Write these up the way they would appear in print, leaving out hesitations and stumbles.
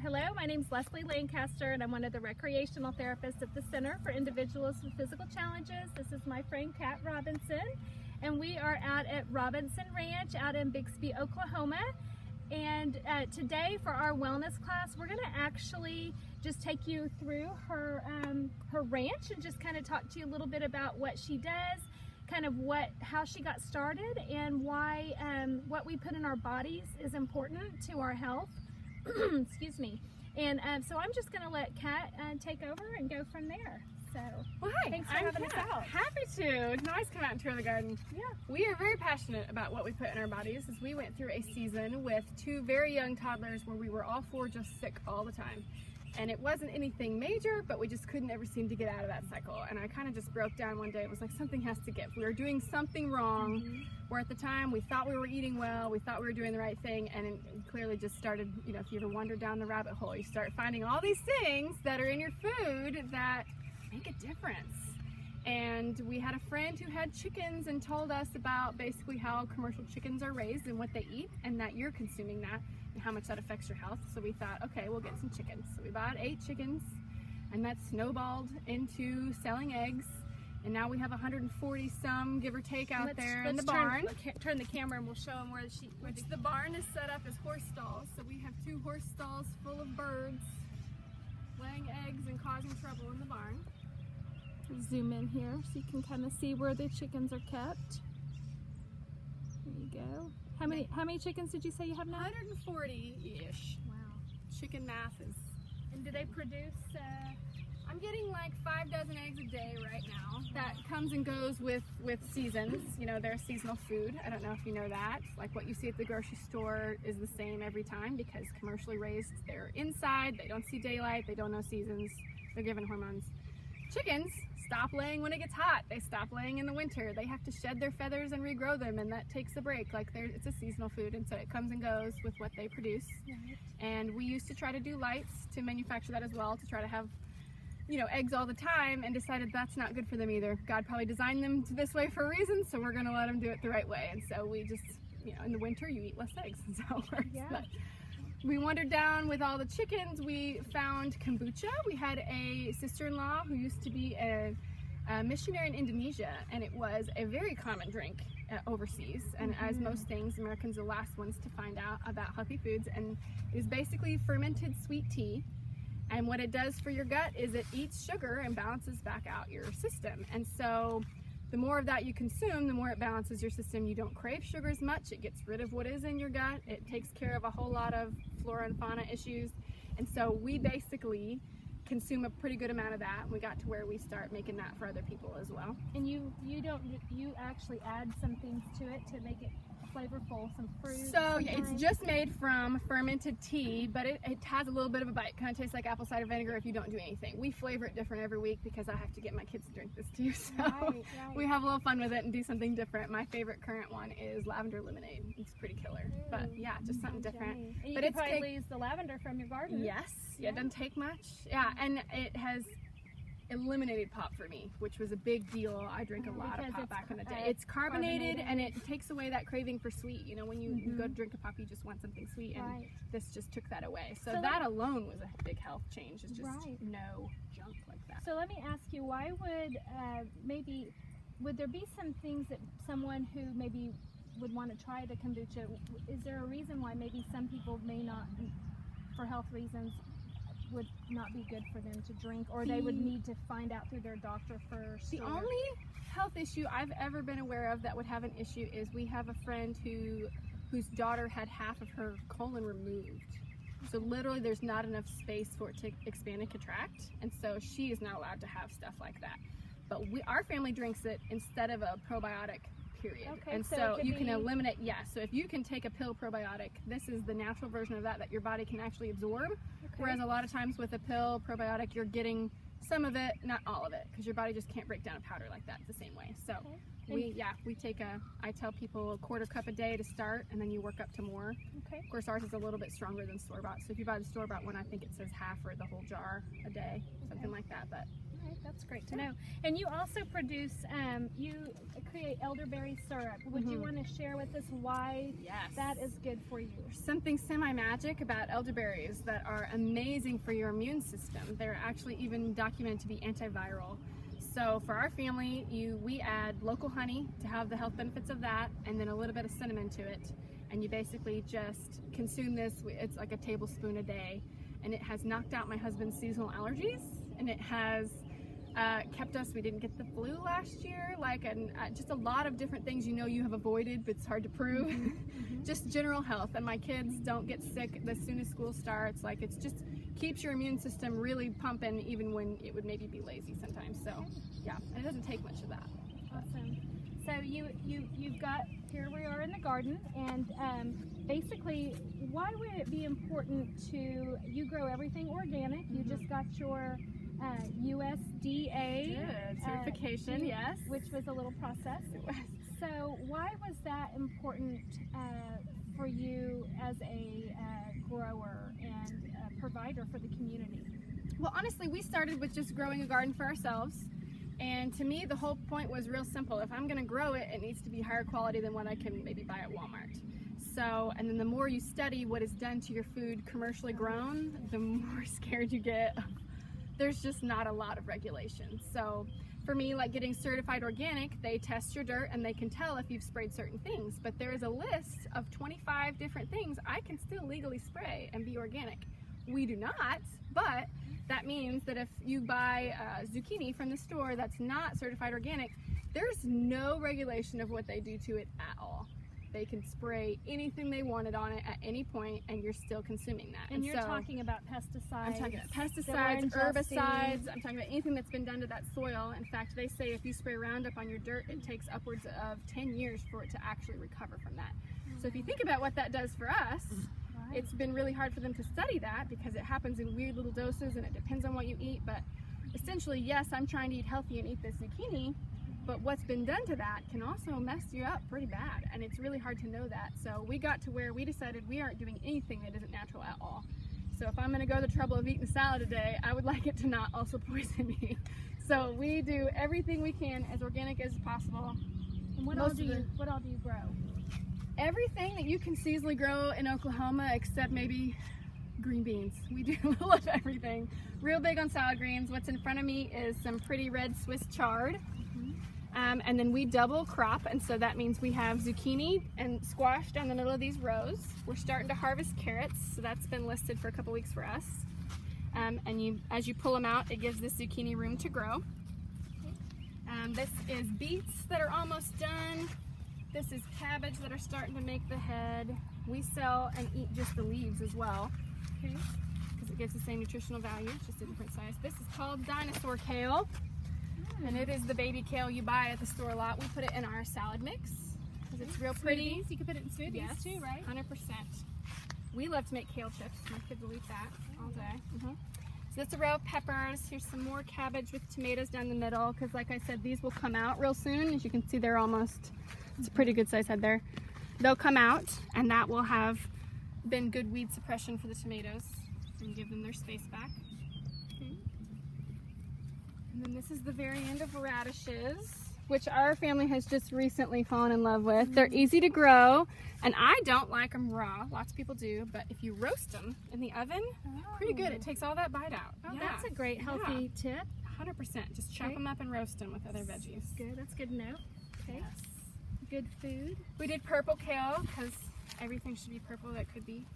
Hello, my name is Leslie Lancaster, and I'm one of the recreational therapists at the Center for Individuals with Physical Challenges. This is my friend Kat Robinson, and we are out at Robinson Ranch out in Bixby, Oklahoma. And today for our wellness class, we're going to actually just take you through her ranch and just kind of talk to you a little bit about what she does, kind of how she got started, and why what we put in our bodies is important to our health. Excuse me. And so I'm just going to let Kat take over and go from there. So, well, hi, thanks for having us out. Happy to. It's nice to come out and tour the garden. Yeah. We are very passionate about what we put in our bodies, as we went through a season with two very young toddlers where we were all four just sick all the time. And it wasn't anything major, but we just couldn't ever seem to get out of that cycle. And I kind of just broke down one day. It was like, something has to give. We were doing something wrong, where at the time we thought we were eating well, we thought we were doing the right thing, and it clearly just started, you know, if you ever wander down the rabbit hole, you start finding all these things that are in your food that make a difference. And we had a friend who had chickens and told us about basically how commercial chickens are raised and what they eat, and that you're consuming that and how much that affects your health. So we thought, okay, we'll get some chickens. So we bought 8 chickens, and that snowballed into selling eggs. And now we have 140 some, give or take, out there in the barn. Turn the camera and we'll show them where the barn is set up as horse stalls. So we have 2 horse stalls full of birds laying eggs and causing trouble in the barn. Zoom in here so you can kind of see where the chickens are kept. There you go. How many chickens did you say you have now? 140-ish. Wow. Chicken math is. And do they produce? I'm getting like 5 dozen eggs a day right now. That comes and goes with seasons. You know, they're seasonal food. I don't know if you know that. Like what you see at the grocery store is the same every time, because commercially raised, they're inside, they don't see daylight, they don't know seasons, they're given hormones. Chickens stop laying when it gets hot. They stop laying in the winter. They have to shed their feathers and regrow them, and that takes a break. Like it's a seasonal food, and so it comes and goes with what they produce. Right. And we used to try to do lights to manufacture that as well, to try to have, you know, eggs all the time, and decided that's not good for them either. God probably designed them this way for a reason, so we're gonna let them do it the right way. And so we just, you know, in the winter you eat less eggs, and so it works. Yeah. But we wandered down with all the chickens. We found kombucha. We had a sister-in-law who used to be a missionary in Indonesia, and it was a very common drink overseas. And as most things, Americans are the last ones to find out about healthy foods. And it is basically fermented sweet tea. And what it does for your gut is it eats sugar and balances back out your system. And so the more of that you consume, the more it balances your system. You don't crave sugar as much. It gets rid of what is in your gut. It takes care of a whole lot of flora and fauna issues. And so we basically consume a pretty good amount of that. We got to where we start making that for other people as well. And you actually add some things to it to make it flavorful, some fruit. So yeah, it's just made from fermented tea, but it has a little bit of a bite. Kind of tastes like apple cider vinegar if you don't do anything. We flavor it different every week because I have to get my kids to drink this too. So right. We have a little fun with it and do something different. My favorite current one is lavender lemonade. It's pretty killer. But yeah, just something different. Yummy. And you but can probably use the lavender from your garden. Yes. Yeah, it doesn't take much. Yeah, and it has eliminated pop for me, which was a big deal. I drink a lot of pop back in the day. It's carbonated, and it takes away that craving for sweet. You know, when you go to drink a pop, you just want something sweet, and this just took that away. So that alone was a big health change. It's just no junk like that. So let me ask you, why would there be some things that someone who maybe would want to try the kombucha, is there a reason why maybe some people may not, for health reasons, would not be good for them to drink, or they would need to find out through their doctor first? The only health issue I've ever been aware of that would have an issue is we have a friend whose daughter had half of her colon removed. So literally there's not enough space for it to expand and contract, and so she is not allowed to have stuff like that. But our family drinks it instead of a probiotic, period. Okay, and so you can eliminate, so if you can take a pill probiotic, this is the natural version of that your body can actually absorb. Whereas a lot of times with a pill probiotic, you're getting some of it, not all of it, because your body just can't break down a powder like that the same way. So we take I tell people a 1/4 cup a day to start, and then you work up to more. Okay. Of course, ours is a little bit stronger than store-bought. So if you buy the store-bought one, I think it says half or the whole jar a day, something like that. But Okay, that's great to know. And you also produce, you create elderberry syrup. Would you want to share with us why that is good for you? There's something semi-magic about elderberries that are amazing for your immune system. They're actually even documented to be antiviral. So for our family, we add local honey to have the health benefits of that, and then a little bit of cinnamon to it. And you basically just consume this. It's like a tablespoon a day. And it has knocked out my husband's seasonal allergies, and it has kept us, we didn't get the flu last year, just a lot of different things you have avoided, but it's hard to prove. Just general health, and my kids don't get sick as soon as school starts. It's just keeps your immune system really pumping, even when it would maybe be lazy sometimes. So yeah, and it doesn't take much of that. Awesome. So you've got, here we are in the garden, and basically, why would it be important you grow everything organic? You just got your USDA certification, yes. Which was a little process. So why was that important for you as a grower and a provider for the community? Well, honestly, we started with just growing a garden for ourselves. And to me, the whole point was real simple. If I'm going to grow it, it needs to be higher quality than what I can maybe buy at Walmart. So, and then the more you study what is done to your food commercially grown, the more scared you get. There's just not a lot of regulations. So for me, like getting certified organic, they test your dirt and they can tell if you've sprayed certain things. But there is a list of 25 different things I can still legally spray and be organic. We do not, but that means that if you buy zucchini from the store that's not certified organic, there's no regulation of what they do to it at all. They can spray anything they wanted on it at any point, and you're still consuming that. And you're talking about pesticides. I'm talking about pesticides, herbicides. I'm talking about anything that's been done to that soil. In fact, they say if you spray Roundup on your dirt, it takes upwards of 10 years for it to actually recover from that. So if you think about what that does for us, it's been really hard for them to study that because it happens in weird little doses and it depends on what you eat. But essentially, yes, I'm trying to eat healthy and eat this zucchini, but what's been done to that can also mess you up pretty bad, and it's really hard to know that. So we got to where we decided we aren't doing anything that isn't natural at all. So if I'm going to go the trouble of eating a salad a day, I would like it to not also poison me. So we do everything we can as organic as possible. And what all do you grow? Everything that you can seasonally grow in Oklahoma except maybe green beans. We do a little of everything. Real big on salad greens. What's in front of me is some pretty red Swiss chard. And then we double crop, and so that means we have zucchini and squash down the middle of these rows. We're starting to harvest carrots, so that's been listed for a couple weeks for us. And as you pull them out, it gives this zucchini room to grow. This is beets that are almost done. This is cabbage that are starting to make the head. We sell and eat just the leaves as well, because it gives the same nutritional value, just a different size. This is called dinosaur kale. And it is the baby kale you buy at the store a lot. We put it in our salad mix because it's real pretty. Smoothies. You can put it in smoothies too, right? 100%. We love to make kale chips. My kids will eat that all day. So that's a row of peppers. Here's some more cabbage with tomatoes down the middle because, like I said, these will come out real soon. As you can see, they're almost, it's a pretty good size head there. They'll come out, and that will have been good weed suppression for the tomatoes and give them their space back. And then this is the very end of radishes, which our family has just recently fallen in love with. They're easy to grow, and I don't like them raw. Lots of people do, but if you roast them in the oven, pretty good. It takes all that bite out. Oh, that's a great healthy tip. 100%. Just chop them up and roast them with other veggies. Good. That's good to know. Okay. Yes. Good food. We did purple kale because everything should be purple that could be.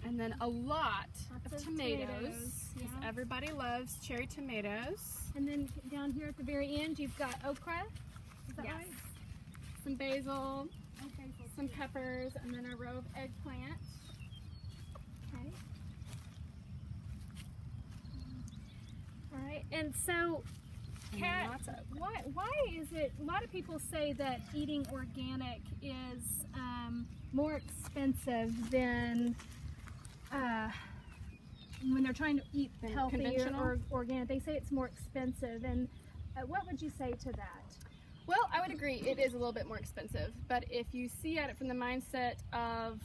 And then a lot of tomatoes, because everybody loves cherry tomatoes. And then down here at the very end, you've got okra. Is that right? Some basil, some peppers, and then a row of eggplant. Okay. All right. And so, Kat, why is it, a lot of people say that eating organic is more expensive than when they're trying to eat healthy or organic. They say it's more expensive, and what would you say to that? Well, I would agree it is a little bit more expensive, but if you see at it from the mindset of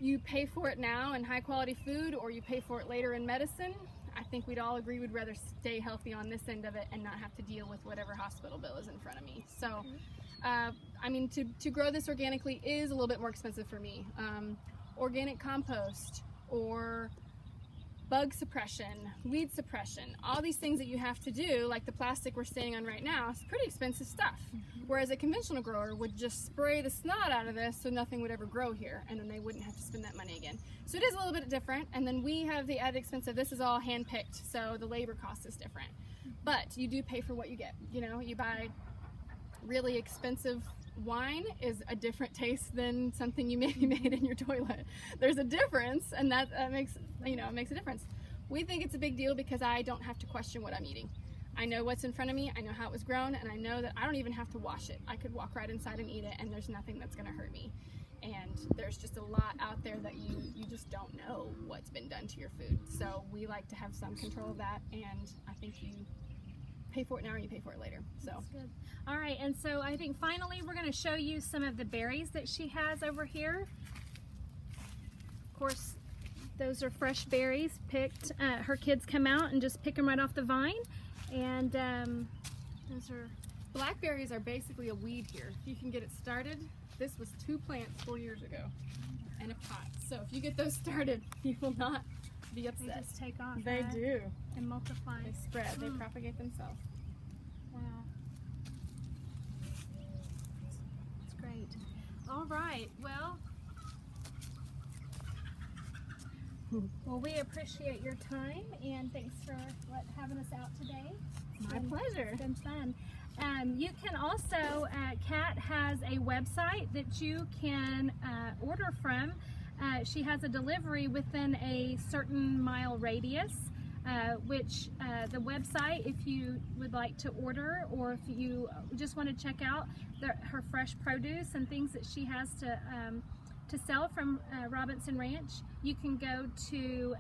you pay for it now in high quality food or you pay for it later in medicine, I think we'd all agree we'd rather stay healthy on this end of it and not have to deal with whatever hospital bill is in front of me. So, I mean, to grow this organically is a little bit more expensive for me. Organic compost or bug suppression, weed suppression, all these things that you have to do, like the plastic we're standing on right now, is pretty expensive stuff. Whereas a conventional grower would just spray the snot out of this so nothing would ever grow here, and then they wouldn't have to spend that money again. So it is a little bit different, and then we have the added expense of this is all hand-picked, so the labor cost is different. But you do pay for what you get. You know, you buy really expensive wine is a different taste than something you maybe made in your toilet. There's a difference, and that makes, you know, it makes a difference. We think it's a big deal because I don't have to question what I'm eating. I know what's in front of me, I know how it was grown, and I know that I don't even have to wash it. I could walk right inside and eat it, and there's nothing that's gonna hurt me. And there's just a lot out there that you just don't know what's been done to your food. So we like to have some control of that, and I think you pay for it now or you pay for it later. So That's good. All right, and so I think finally we're going to show you some of the berries that she has over here. Of course, those are fresh berries picked. Her kids come out and just pick them right off the vine, and those are blackberries are basically a weed here. If you can get it started, this was 2 plants 4 years ago in a pot. So if you get those started, you will not be they upset. just take off. They right? do. And multiply. They spread. They propagate themselves. Wow. That's great. All right. Well, we appreciate your time, and thanks for having us out today. My pleasure. It's been fun. You can also, Kat has a website that you can order from. She has a delivery within a certain mile radius, which the website, if you would like to order, or if you just want to check out her fresh produce and things that she has to sell from Robinson Ranch, you can go to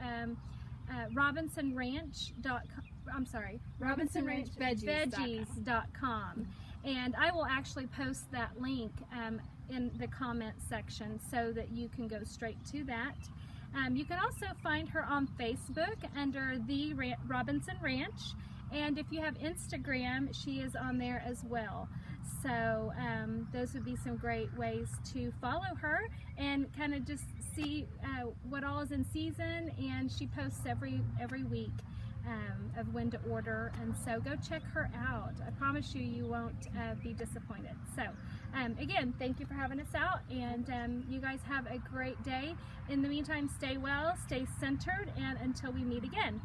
RobinsonRanchVeggies.com, and I will actually post that link in the comments section so that you can go straight to that. You can also find her on Facebook under the Robinson Ranch, and if you have Instagram, she is on there as well. So those would be some great ways to follow her and kind of just see what all is in season, and she posts every week of when to order, and so go check her out. I promise you, you won't be disappointed. So again, thank you for having us out, and you guys have a great day. In the meantime, stay well, stay centered, and until we meet again.